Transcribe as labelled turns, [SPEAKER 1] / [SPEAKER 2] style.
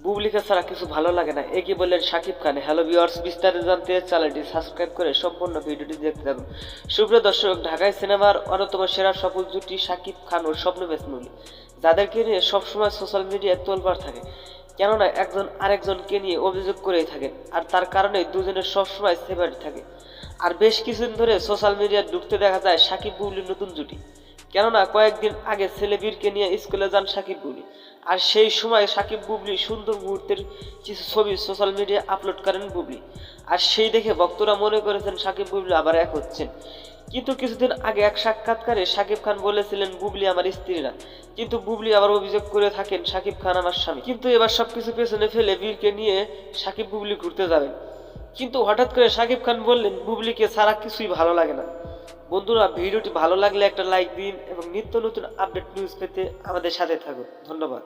[SPEAKER 1] বুবলিকে ছাড়া কিছু ভালো লাগে না, একই বললেন শাকিব খান। হ্যালো ভিউয়ার্স, বিস্তারিত জানতে চ্যানেলটি সাবস্ক্রাইব করে সম্পূর্ণ ভিডিওটি দেখতে থাকুন। সুপ্রিয় দর্শক, ঢাকায় সিনেমার অন্যতম সেরা সফল জুটি শাকিব খান ও স্বপ্নবেশ মুলি, যাদেরকে নিয়ে সবসময় সোশ্যাল মিডিয়ায় তোলপাড় থাকে। কেননা একজন আরেকজনকে নিয়ে অভিযোগ করেই থাকেন, আর তার কারণে দুজনের সবসময় সেপারেট থাকে। আর বেশ কিছুদিন ধরে সোশ্যাল মিডিয়ায় ঢুকতে দেখা যায় শাকিব বুবলির নতুন জুটি। কেননা কয়েকদিন আগে ছেলেবীরকে নিয়ে স্কুলে যান শাকিব বুবলি, আর সেই সময় শাকিব বুবলি সুন্দর মুহূর্তের কিছু ছবি সোশ্যাল মিডিয়ায় আপলোড করেন বুবলি। আর সেই দেখে ভক্তরা মনে করেছেন শাকিব বুবলি আবার এক হচ্ছেন। কিন্তু কিছুদিন আগে এক সাক্ষাৎকারে শাকিব খান বলেছিলেন বুবলি আমার স্ত্রী না, কিন্তু বুবলি আবার অভিযোগ করে থাকেন শাকিব খান আমার স্বামী। কিন্তু এবার সবকিছু পেছনে ফেলে বীরকে নিয়ে শাকিব বুবলি ঘুরতে যাবেন। কিন্তু হঠাৎ করে শাকিব খান বললেন বুবলিকে ছাড়া কিছুই ভালো লাগে না। বন্ধুরা, ভিডিওটি ভালো লাগলে একটা লাইক দিন এবং নিত্য নতুন আপডেট নিউজ পেতে আমাদের সাথে থাকুন। ধন্যবাদ।